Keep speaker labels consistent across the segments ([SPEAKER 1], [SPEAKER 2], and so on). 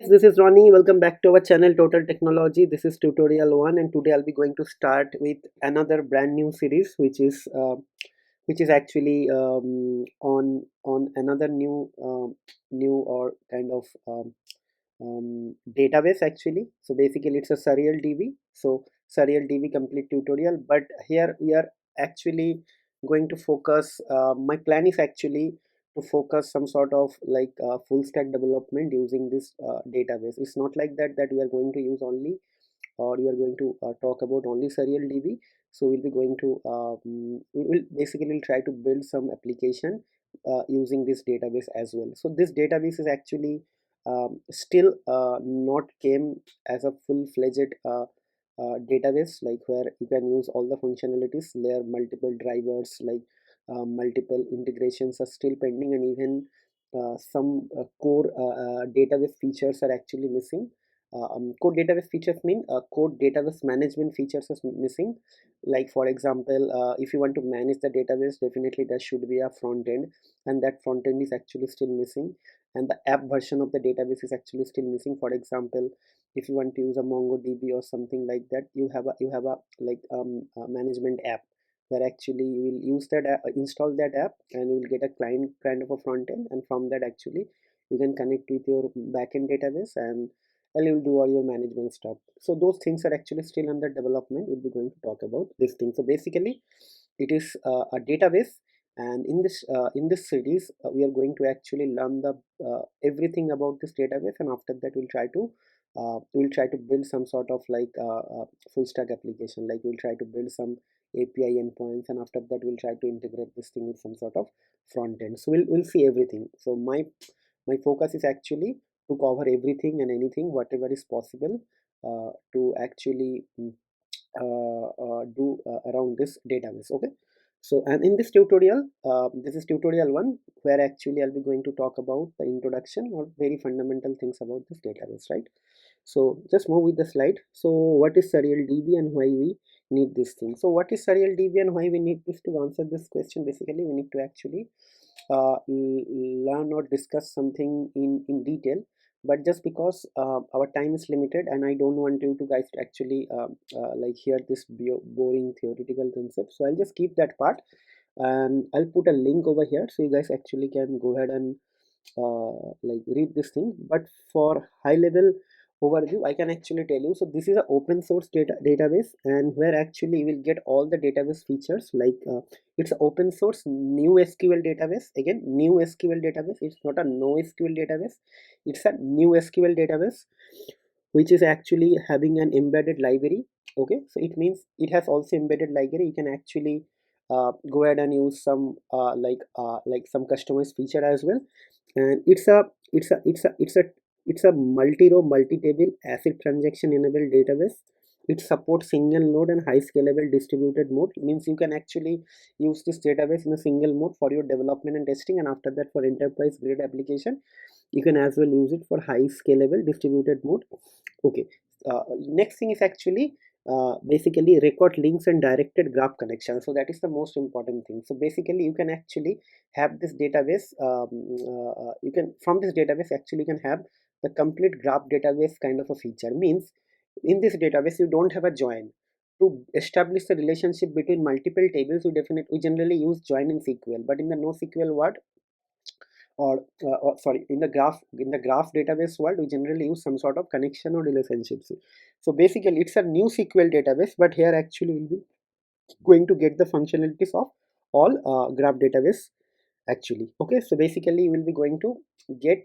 [SPEAKER 1] This is Ronnie. Welcome back to our channel Total Technology. This is tutorial 1, and today I'll be going to start with another brand new series, which is actually on another new or kind of database actually. So basically, it's a SurrealDB. So SurrealDB complete tutorial, but here we are actually going to focus. My plan is actually to focus some sort of like full stack development using this database. It's not like that we are going to use only, or we are going to talk about only SurrealDB. So we'll be going to we will basically try to build some application using this database as well. So this database is actually still not came as a full-fledged database, like where you can use all the functionalities. There are multiple drivers, like multiple integrations are still pending, and even some core database features are actually missing. Code database features mean code database management features is missing. Like for example, if you want to manage the database, definitely there should be a front end, and that front end is actually still missing, and the app version of the database is actually still missing. For example, if you want to use a MongoDB or something like that, you have a like a management app where actually you will use that install that app, and you will get a client kind of a front end, and from that actually you can connect with your backend database, and you'll do all your management stuff. So those things are actually still under development. We'll be going to talk about this thing. So basically it is a database, and in this series we are going to actually learn the everything about this database, and after that we'll try to build some sort of like full stack application. Like we'll try to build some API endpoints, and after that we'll try to integrate this thing with some sort of front end. So we'll see everything. So my focus is actually to cover everything and anything whatever is possible to actually do around this database. Okay, so and in this tutorial, this is tutorial 1, where actually I'll be going to talk about the introduction or very fundamental things about this database, right? So just move with the slide. So what is SurrealDB and why we need this thing? So what is SurrealDB and why we need this? To answer this question, basically we need to actually learn or discuss something in detail. But just because our time is limited, and I don't want you to guys to actually like hear this boring theoretical concept, so I'll just keep that part, and I'll put a link over here so you guys actually can go ahead and like read this thing. But for high level overview, I can actually tell you. So this is an open source database, and where actually you will get all the database features. Like it's an open source new SQL database. Again, new SQL database. It's not a no SQL database. It's a new SQL database, which is actually having an embedded library. Okay, so it means it has also embedded library. You can actually go ahead and use some like some customized feature as well. And it's a multi-row, multi-table ACID transaction enabled database. It supports single node and high scalable distributed mode. It means you can actually use this database in a single mode for your development and testing, and after that for enterprise grade application you can as well use it for high scalable distributed mode. Okay, next thing is actually basically record links and directed graph connection. So that is the most important thing. So basically you can actually have this database, you can from this database actually you can have the complete graph database kind of a feature. Means in this database you don't have a join. To establish the relationship between multiple tables, we generally use join in SQL, but in the NoSQL world, or sorry, in the graph database world, we generally use some sort of connection or relationships. So basically it's a new SQL database, but here actually we'll be going to get the functionalities of all graph database actually. Okay, so basically we'll be going to get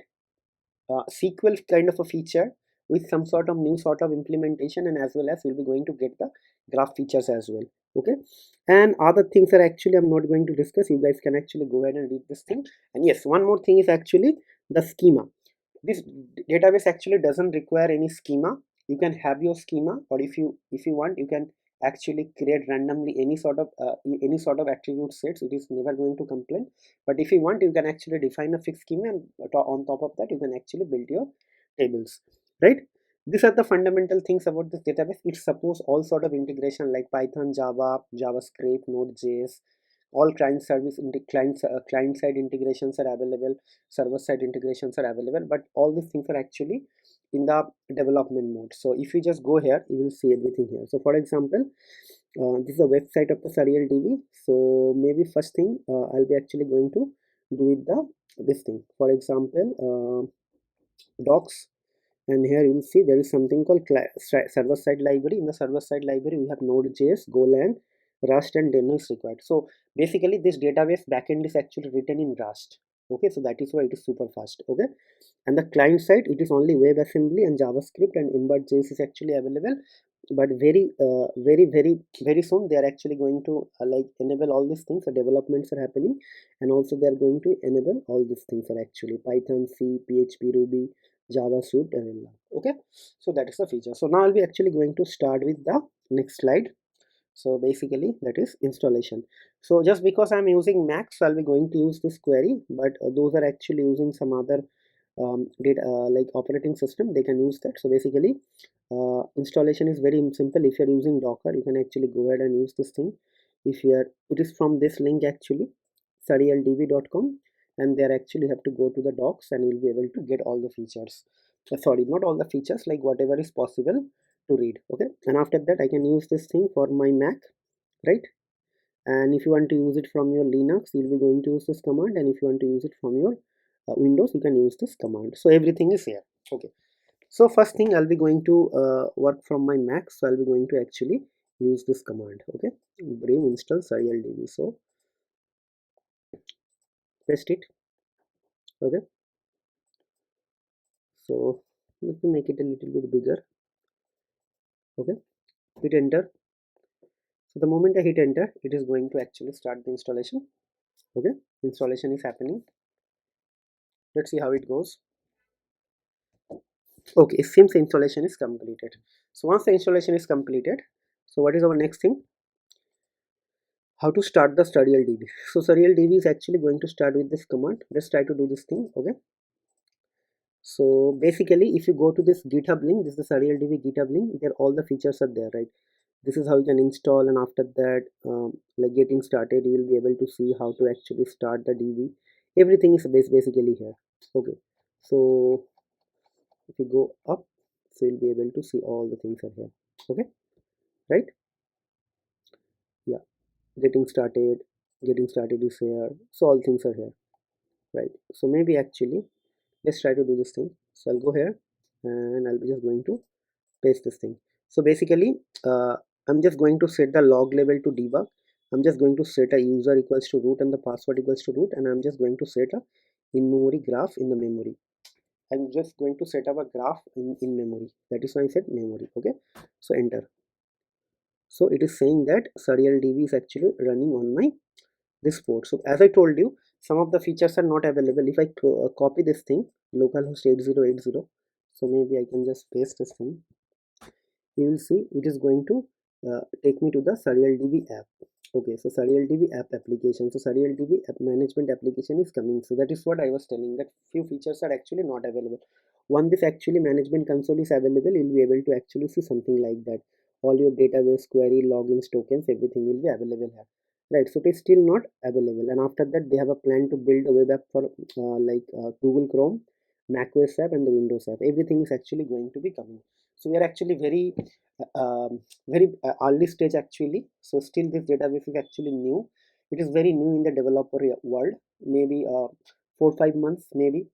[SPEAKER 1] SQL kind of a feature with some sort of new sort of implementation, and as well as we'll be going to get the graph features as well. Okay, and other things are actually I'm not going to discuss. You guys can actually go ahead and read this thing. And yes, one more thing is actually the schema. This database actually doesn't require any schema. You can have your schema, or if you want, you can actually create randomly any sort of attribute sets. It is never going to complain. But if you want, you can actually define a fixed schema, and on top of that you can actually build your tables, right? These are the fundamental things about this database. It supports all sort of integration like Python, Java, JavaScript, Node.js, all client service client side integrations are available, server side integrations are available, but all these things are actually in the development mode. So if you just go here, you will see everything here. So for example, this is a website of the SurrealDB. So maybe first thing, I'll be actually going to do with the this thing. For example, docs, and here you will see there is something called server side library. In the server side library we have node.js, golang, rust and demo is required. So basically this database backend is actually written in rust. Okay, so that is why it is super fast. Okay, and the client side, it is only WebAssembly and JavaScript, and embed.js is actually available, but very soon they are actually going to like enable all these things. The developments are happening, and also they are going to enable all these things are actually Python, C, PHP, Ruby, JavaScript, and okay. So that is the feature. So now I'll be actually going to start with the next slide. So basically that is installation. So just because I'm using Mac, so I'll be going to use this query, but those are actually using some other data like operating system, they can use that. So basically installation is very simple. If you're using Docker, you can actually go ahead and use this thing. If you are, it is from this link actually, surrealdb.com, and there actually have to go to the docs and you'll be able to get all the features. Sorry, not all the features, like whatever is possible to read. Okay, and after that I can use this thing for my Mac, right? And if you want to use it from your Linux, you'll be going to use this command, and if you want to use it from your Windows, you can use this command. So everything is here. Okay, so first thing I'll be going to work from my Mac, so I'll be going to actually use this command. Okay, brave install SurrealDB. So paste it. Okay, so let me make it a little bit bigger. Okay, hit enter. So the moment I hit enter, it is going to actually start the installation. Okay, installation is happening. Let's see how it goes. Okay, it seems the installation is completed. So once the installation is completed, so what is our next thing? How to start the SurrealDB. So SurrealDB is actually going to start with this command. Let's try to do this thing. Okay, so basically if you go to this GitHub link, this is the SurrealDB GitHub link, there all the features are there, right? This is how you can install, and after that like getting started, you will be able to see how to actually start the DB. Everything is basically here. Okay, so if you go up, so you'll be able to see all the things are here. Okay, right? Yeah, getting started is here, so all things are here, right? So maybe actually let's try to do this thing. So I'll go here and I'll be just going to paste this thing. So basically I'm just going to set the log level to debug. I'm just going to set a user equals to root and the password equals to root, and I'm just going to set a in-memory graph in the memory. I'm just going to set up a graph in memory. That is why I said memory. Okay, so enter. So it is saying that SurrealDB is actually running on my this port. So as I told you, some of the features are not available. If I copy this thing, localhost 8080, so maybe I can just paste this thing. You will see it is going to take me to the SurrealDB app. Okay, so SurrealDB app application. So SurrealDB app management application is coming. So that is what I was telling, that few features are actually not available. One, this actually management console is available, you'll be able to actually see something like that. All your database query, logins, tokens, everything will be available here. Right, so it is still not available. And after that, they have a plan to build a web app for Google Chrome, macOS app, and the Windows app. Everything is actually going to be coming. So we are actually very early stage actually. So still this database is actually new. It is very new in the developer world. Maybe 4 5 months maybe.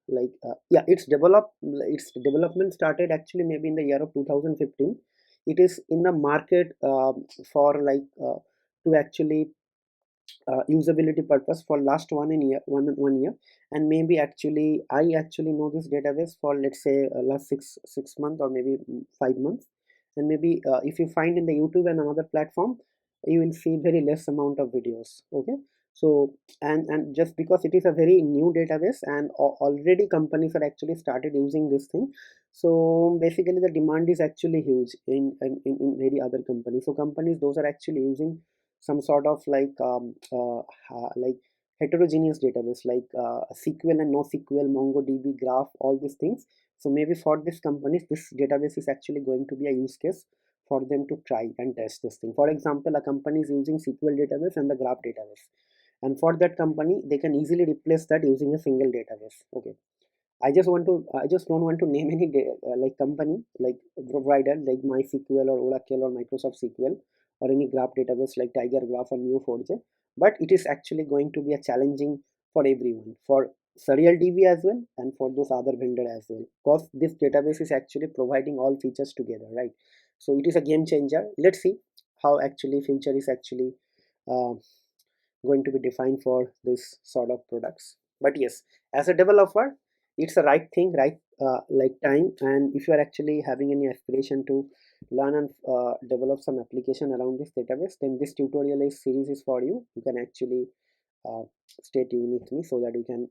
[SPEAKER 1] Yeah, its development started actually maybe in the year of 2015. It is in the market for to actually usability purpose for last 1 year, and maybe actually I actually know this database for, let's say, last six months or maybe 5 months. And maybe if you find in the YouTube and another platform, you will see very less amount of videos. Okay, so and just because it is a very new database, and already companies are actually started using this thing, so basically the demand is actually huge in very other companies. So companies those are actually using some sort of like heterogeneous database, like SQL and NoSQL, MongoDB, Graph, all these things. So maybe for these companies, this database is actually going to be a use case for them to try and test this thing. For example, a company is using SQL database and the graph database, and for that company they can easily replace that using a single database. Okay, I just don't want to name any like company, like provider like MySQL or Oracle or Microsoft SQL, or any graph database like Tiger Graph or Neo4j. But it is actually going to be a challenging for everyone, for SurrealDB as well and for those other vendor as well, because this database is actually providing all features together, right? So it is a game changer. Let's see how actually future is actually uh, going to be defined for this sort of products. But yes, as a developer, it's a right thing, right, like time. And if you are actually having any aspiration to learn and develop some application around this database, then this tutorial is series is for you. You can actually uh, stay tuned with me so that we can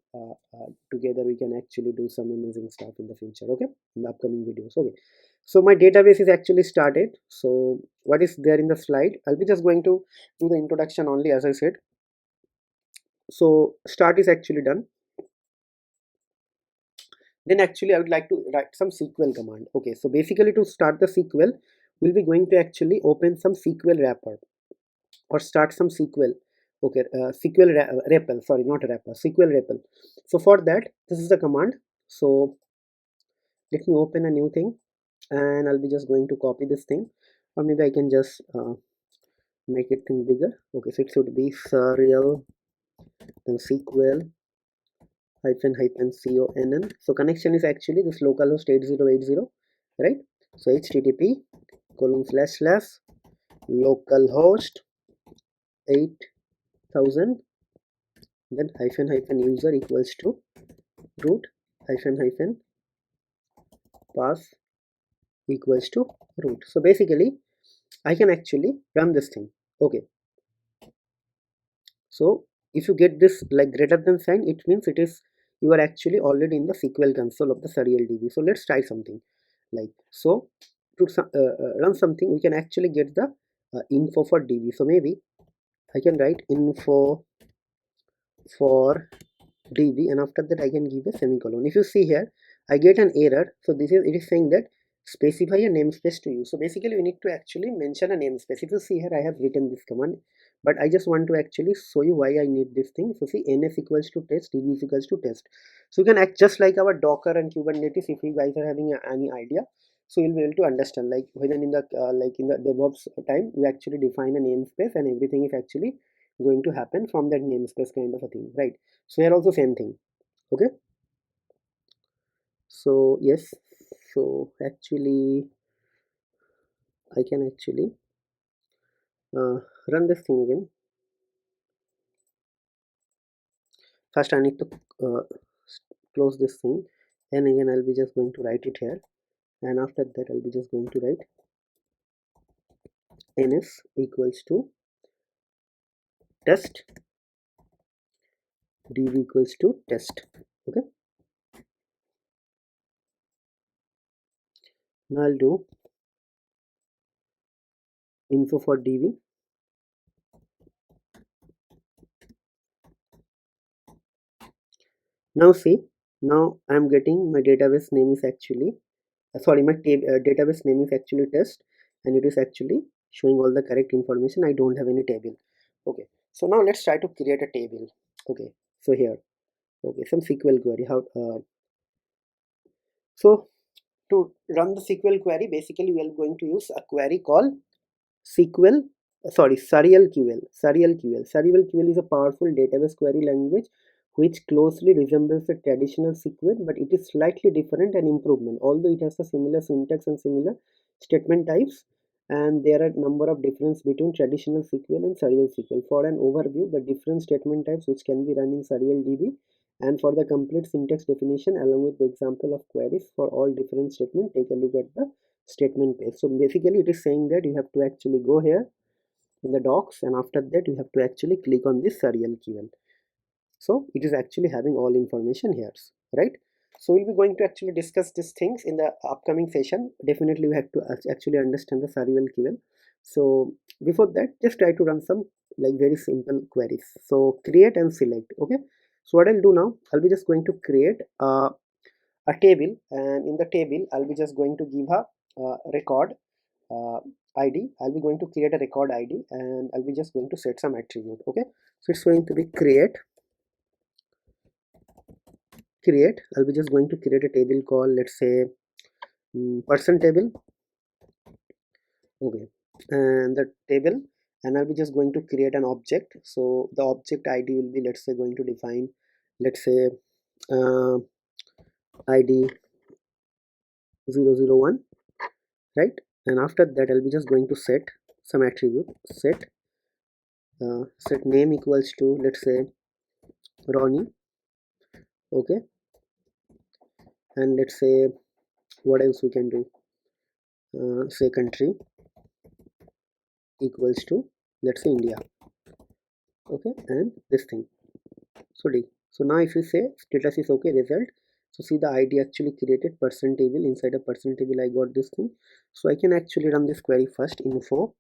[SPEAKER 1] together we can actually do some amazing stuff in the future. Okay, in the upcoming videos. Okay, so my database is actually started. So what is there in the slide? I'll be just going to do the introduction only, as I said. So start is actually done. Then actually I would like to write some SQL command. Okay, so basically to start the SQL, we'll be going to actually open some SQL wrapper or start some SQL. Okay, SQL REPL, sorry, not wrapper, SQL REPL. So for that, this is the command. So let me open a new thing, and I'll be just going to copy this thing, or maybe I can just make it thing bigger. Okay, so it should be surreal then SQL hyphen hyphen conn. So connection is actually this localhost 8080, right? So http colon slash slash localhost 8000 then hyphen hyphen user equals to root hyphen hyphen pass equals to root. So basically I can actually run this thing. Okay, so if you get this like greater than sign, it means it is you are actually already in the SQL console of the SurrealDB. So let's try something like so. To run something, we can actually get the info for DB. So maybe I can write info for DB, and after that I can give a semicolon. If you see here, I get an error. So this is, it is saying that specify a namespace to use. So basically we need to actually mention a namespace. If you see here, I have written this command, but I just want to actually show you why I need this thing. So see, ns equals to test, db is equals to test. So you can act just like our Docker and Kubernetes. If you guys are having any idea, so you'll be able to understand, like when in the like in the DevOps time, we actually define a namespace and everything is actually going to happen from that namespace kind of a thing, right? So here also same thing. Okay, so yes, so actually I can actually run this thing again. First I need to close this thing, and again I'll be just going to write it here, and after that I'll be just going to write ns equals to test, db equals to test. Okay, now I'll do info for db. Now see, now I'm getting my database name is actually sorry, my database name is actually test, and it is actually showing all the correct information. I don't have any table. Okay, so now let's try to create a table. Okay, so here, okay, some SQL query. How so to run the SQL query, basically we are going to use a query called SQL, SurrealQL. SurrealQL is a powerful database query language which closely resembles a traditional SQL, but it is slightly different and improvement. Although it has a similar syntax and similar statement types, and there are a number of differences between traditional SQL and SurrealSQL. For an overview, the different statement types which can be run in SurrealDB, and for the complete syntax definition along with the example of queries for all different statements, take a look at the statement page. So basically it is saying that you have to actually go here in the docs, and after that you have to actually click on this SurrealQL. So it is actually having all information here, right? So we'll be going to actually discuss these things in the upcoming session. Definitely we have to actually understand the SurrealQL. So before that, just try to run some like very simple queries. So create and select. Okay, so what I'll do now, I'll be just going to create a table, and in the table I'll be just going to give a record ID. I'll be going to create a record ID, and I'll be just going to set some attribute. Okay, so it's going to be create. I'll be just going to create a table called, let's say, person table. Okay, and the table, and I'll be just going to create an object. So the object ID will be, let's say, going to define, let's say, ID 001, right? And after that I'll be just going to set some attribute. Set name equals to, let's say, Ronnie. Okay, and let's say, what else we can do, say country equals to, let's say, India. Okay, and this thing, so D. So now if you say status is okay, result, so see the ID actually created person table. Inside a person table I got this thing. So I can actually run this query first, info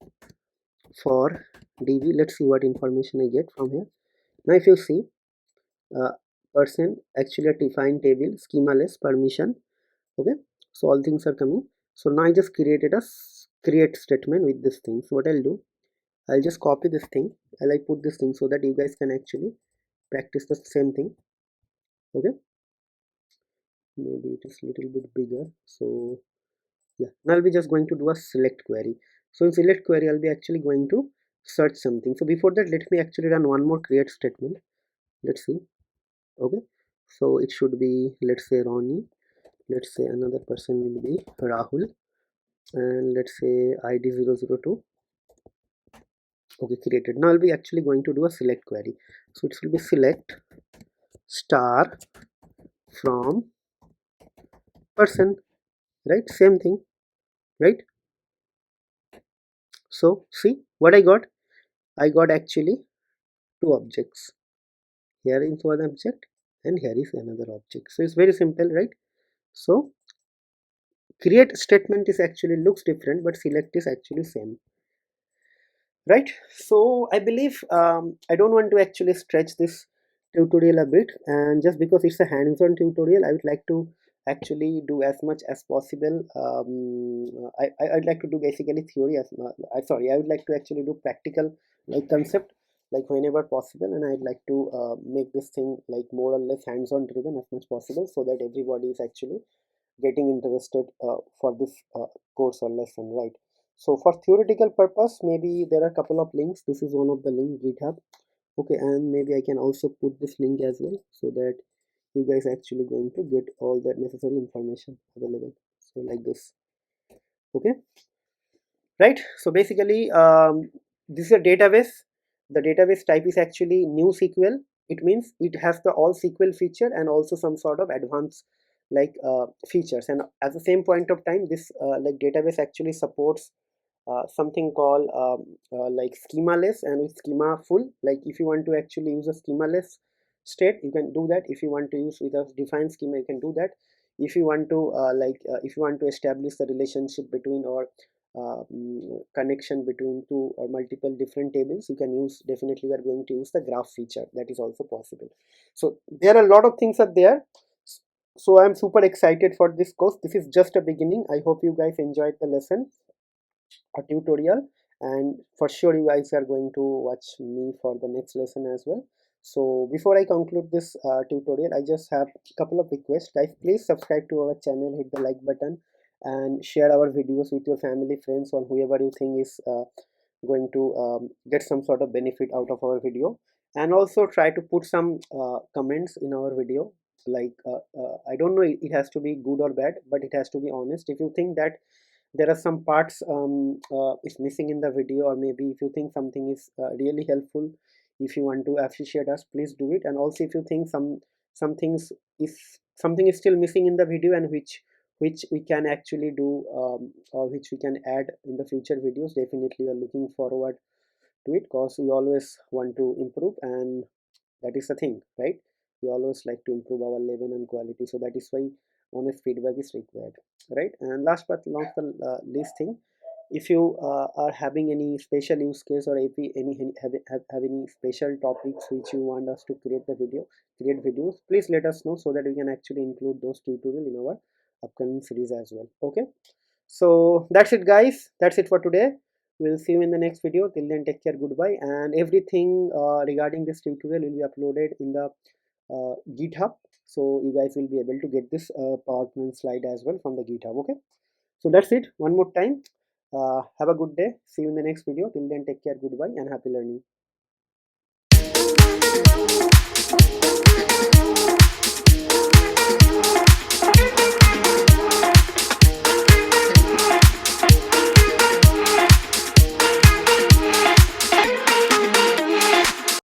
[SPEAKER 1] for db. Let's see what information I get from here. Now if you see, uh, person actually a defined table, schema less permission. Okay, so all things are coming. So now I just created a create statement with this thing. So what I'll do, I'll just copy this thing, I'll put this thing so that you guys can actually practice the same thing. Okay, maybe it is a little bit bigger. So yeah, now I'll be just going to do a select query. So in select query I'll be actually going to search something. So before that, let me actually run one more create statement. Let's see. Okay, so it should be, let's say, Ronnie. Let's say another person will be Rahul, and let's say ID 002. Okay, created. Now I'll be actually going to do a select query. So it will be select star from person, right? Same thing, right? So see what I got. I got actually two objects. Here is one object and here is another object. So it's very simple, right? So create statement is actually looks different, but select is actually same, right? So I believe, I don't want to actually stretch this tutorial a bit, and just because it's a hands-on tutorial, I would like to actually do as much as possible. I'd like to do basically theory as sorry, I would like to actually do practical, like concept, like whenever possible, and I'd like to make this thing like more or less hands-on driven as much possible, so that everybody is actually getting interested for this course or lesson, right? So for theoretical purpose, maybe there are a couple of links. This is one of the link, GitHub. Okay, and maybe I can also put this link as well, so that you guys actually going to get all that necessary information available. So like this. Okay, right? So basically, this is a database. The database type is actually new SQL. It means it has the all SQL feature and also some sort of advanced like features. And at the same point of time, this like database actually supports something called like schemaless and with schema full. Like if you want to actually use a schemaless state, you can do that. If you want to use with a defined schema, you can do that. If you want to if you want to establish the relationship between or connection between two or multiple different tables, you can use, definitely we are going to use the graph feature. That is also possible. So there are a lot of things are there. So I'm super excited for this course. This is just a beginning. I hope you guys enjoyed the lesson, a tutorial, and for sure you guys are going to watch me for the next lesson as well. So before I conclude this tutorial, I just have a couple of requests. Guys, please subscribe to our channel, hit the like button, and share our videos with your family, friends, or whoever you think is going to get some sort of benefit out of our video. And also try to put some comments in our video, like I don't know, it has to be good or bad, but it has to be honest. If you think that there are some parts is missing in the video, or maybe if you think something is really helpful, if you want to appreciate us, please do it. And also if you think some things is something is still missing in the video, and which we can actually do, or which we can add in the future videos, definitely we are looking forward to it, because we always want to improve, and that is the thing, right? We always like to improve our level and quality, so that is why honest feedback is required, right? And last but not the least thing, if you are having any special use case, or if you have any special topics which you want us to create videos, please let us know, so that we can actually include those tutorial in our upcoming series as well. Okay, So that's it, guys. That's it for today. We'll see you in the next video. Till then, take care, goodbye. And everything regarding this tutorial will be uploaded in the GitHub, so you guys will be able to get this PowerPoint slide as well from the GitHub. Okay, so that's it. One more time, have a good day. See you in the next video. Till then, take care, goodbye, and happy learning.